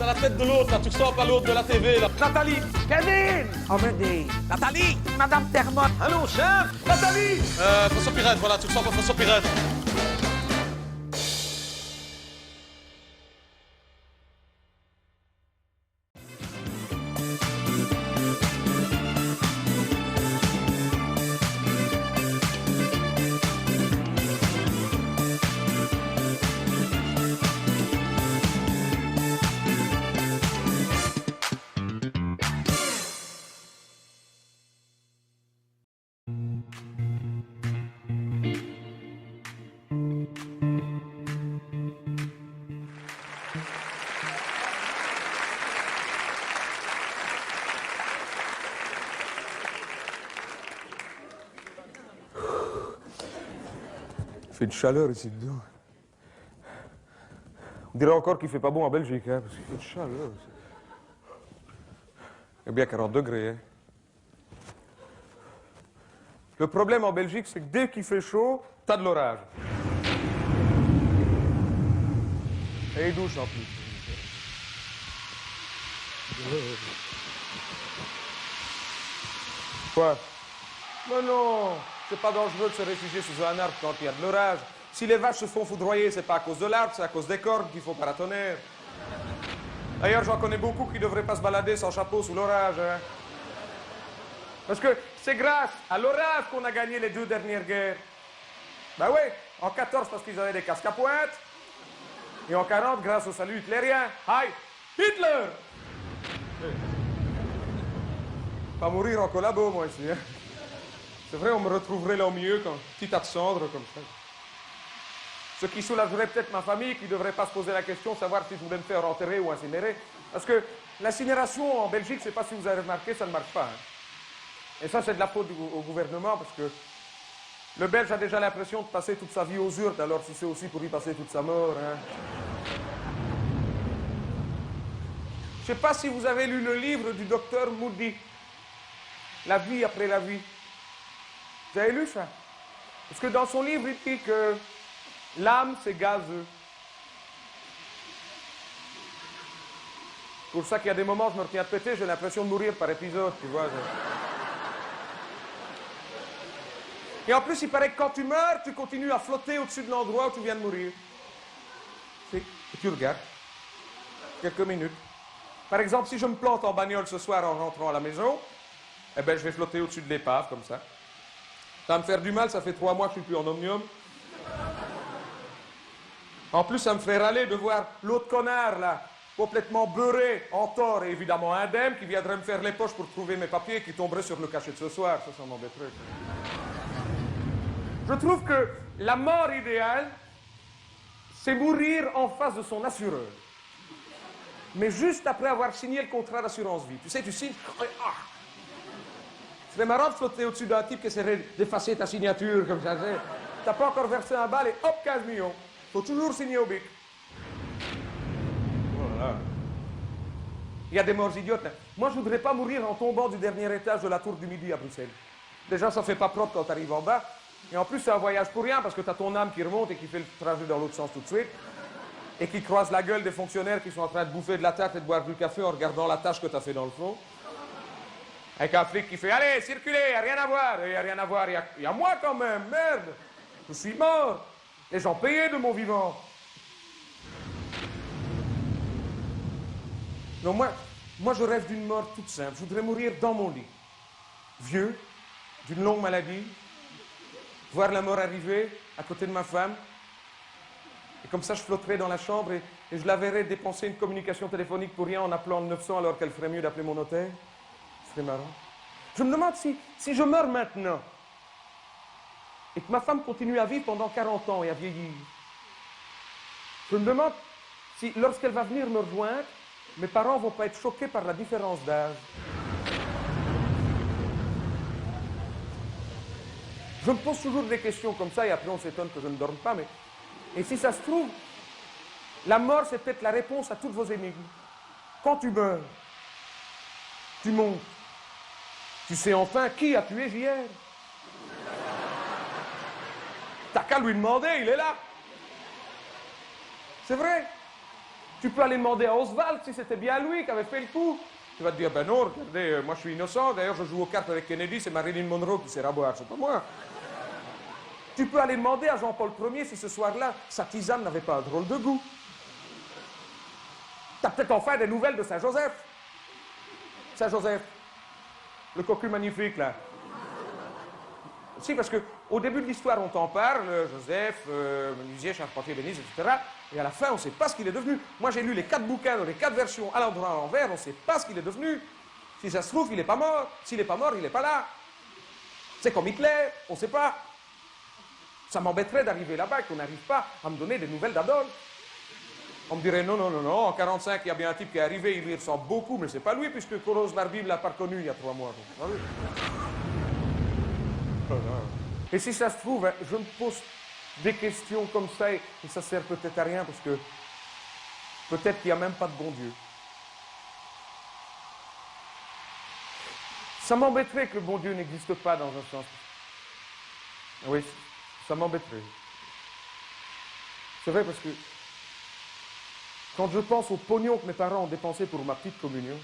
T'as la tête de l'autre, là, tu ressembles à l'autre de la TV, là. Nathalie. Kevin! Amédée! Nathalie! Madame Termotte! Allô, chef. Nathalie. François Pirette, voilà, tu ressembles à François Pirette. Il fait une chaleur ici dedans. On dirait encore qu'il fait pas bon en Belgique, hein, parce qu'il fait une chaleur aussi. Il y a bien 40 degrés, hein. Le problème en Belgique, c'est que dès qu'il fait chaud, t'as de l'orage. Et il douche en plus. Quoi? Mais non, c'est pas dangereux de se réfugier sous un arbre quand il y a de l'orage. Si les vaches se font foudroyer, c'est pas à cause de l'arbre, c'est à cause des cordes qu'il faut paratonnerre. D'ailleurs, j'en connais beaucoup qui devraient pas se balader sans chapeau sous l'orage, hein. Parce que c'est grâce à l'orage qu'on a gagné les 2 dernières guerres. Ben oui, en 14 parce qu'ils avaient des casques à pointe, et en 40 grâce au salut hitlérien. Hi, Hitler! Pas mourir en collabo, moi, ici, hein. C'est vrai, on me retrouverait là au milieu, comme petit tas de cendres, comme ça. Ce qui soulagerait peut-être ma famille, qui ne devrait pas se poser la question de savoir si je voulais me faire enterrer ou incinérer. Parce que l'incinération en Belgique, je ne sais pas si vous avez remarqué, ça ne marche pas, hein. Et ça, c'est de la faute au gouvernement, parce que le Belge a déjà l'impression de passer toute sa vie aux urnes, alors si c'est aussi pour y passer toute sa mort, hein. Je ne sais pas si vous avez lu le livre du docteur Moody, La vie après la vie. Vous avez lu ça? Parce que dans son livre, il dit que l'âme, c'est gazeux. Pour ça qu'il y a des moments où je me retiens de péter, j'ai l'impression de mourir par épisode, tu vois. Et en plus, il paraît que quand tu meurs, tu continues à flotter au-dessus de l'endroit où tu viens de mourir. Et tu regardes. Quelques minutes. Par exemple, si je me plante en bagnole ce soir en rentrant à la maison, eh ben, je vais flotter au-dessus de l'épave, comme ça. Ça va me faire du mal, ça fait 3 mois que je suis plus en omnium. En plus, ça me ferait râler de voir l'autre connard, là, complètement beurré, en tort et évidemment indemne, qui viendrait me faire les poches pour trouver mes papiers, qui tomberait sur le cachet de ce soir. Ça m'embêterait. Je trouve que la mort idéale, c'est mourir en face de son assureur. Mais juste après avoir signé le contrat d'assurance vie. Tu sais, tu signes... Ah. Ce serait marrant de flotter au-dessus d'un type qui essaierait d'effacer ta signature comme ça. T'as pas encore versé un bal et hop, 15 millions. Faut toujours signer au bic. Voilà. Il y a des morts idiotes, hein. Moi, je voudrais pas mourir en tombant du dernier étage de la tour du Midi à Bruxelles. Déjà, ça fait pas propre quand t'arrives en bas. Et en plus, c'est un voyage pour rien, parce que t'as ton âme qui remonte et qui fait le trajet dans l'autre sens tout de suite. Et qui croise la gueule des fonctionnaires qui sont en train de bouffer de la tarte et de boire du café en regardant la tâche que t'as fait dans le fond. Avec un flic qui fait « Allez, circulez, il n'y a rien à voir !» Il n'y a rien à voir, il y a moi quand même, merde. Je suis mort. Les gens payaient de mon vivant. Non, moi, je rêve d'une mort toute simple. Je voudrais mourir dans mon lit. Vieux, d'une longue maladie, voir la mort arriver à côté de ma femme. Et comme ça, je flotterais dans la chambre et je la verrais dépenser une communication téléphonique pour rien en appelant le 900 alors qu'elle ferait mieux d'appeler mon notaire. Ce serait marrant. Je me demande si je meurs maintenant et que ma femme continue à vivre pendant 40 ans et à vieillir. Je me demande si, lorsqu'elle va venir me rejoindre, mes parents vont pas être choqués par la différence d'âge. Je me pose toujours des questions comme ça et après on s'étonne que je ne dorme pas, mais... Et si ça se trouve, la mort c'est peut-être la réponse à toutes vos énigmes. Quand tu meurs, tu montes. Tu sais enfin qui a tué JR. T'as qu'à lui demander, il est là. C'est vrai. Tu peux aller demander à Oswald si c'était bien lui qui avait fait le coup. Tu vas te dire, ben non, regardez, moi je suis innocent, d'ailleurs je joue aux cartes avec Kennedy, c'est Marilyn Monroe qui sert à boire, c'est pas moi. Tu peux aller demander à Jean-Paul Ier si ce soir-là, sa tisane n'avait pas un drôle de goût. T'as peut-être enfin des nouvelles de Saint-Joseph. Saint-Joseph, le cocu magnifique, là. Si, parce qu'au début de l'histoire, on t'en parle, Joseph, menuisier, charpentier, bénisse, etc. Et à la fin, on ne sait pas ce qu'il est devenu. Moi, j'ai lu les 4 bouquins dans les 4 versions à l'endroit à l'envers, on ne sait pas ce qu'il est devenu. Si ça se trouve, il n'est pas mort. S'il n'est pas mort, il n'est pas là. C'est comme Hitler, on ne sait pas. Ça m'embêterait d'arriver là-bas et qu'on n'arrive pas à me donner des nouvelles d'Adolphe. On me dirait non, non, non, non, en 1945, il y a bien un type qui est arrivé, il lui ressemble beaucoup, mais c'est pas lui, puisque Colos Barbie ne l'a pas reconnu il y a 3 mois. Donc, et si ça se trouve, hein, je me pose des questions comme ça et ça sert peut-être à rien parce que peut-être qu'il n'y a même pas de bon Dieu. Ça m'embêterait que le bon Dieu n'existe pas dans un sens. Oui, ça m'embêterait. C'est vrai parce que quand je pense au pognon que mes parents ont dépensé pour ma petite communion,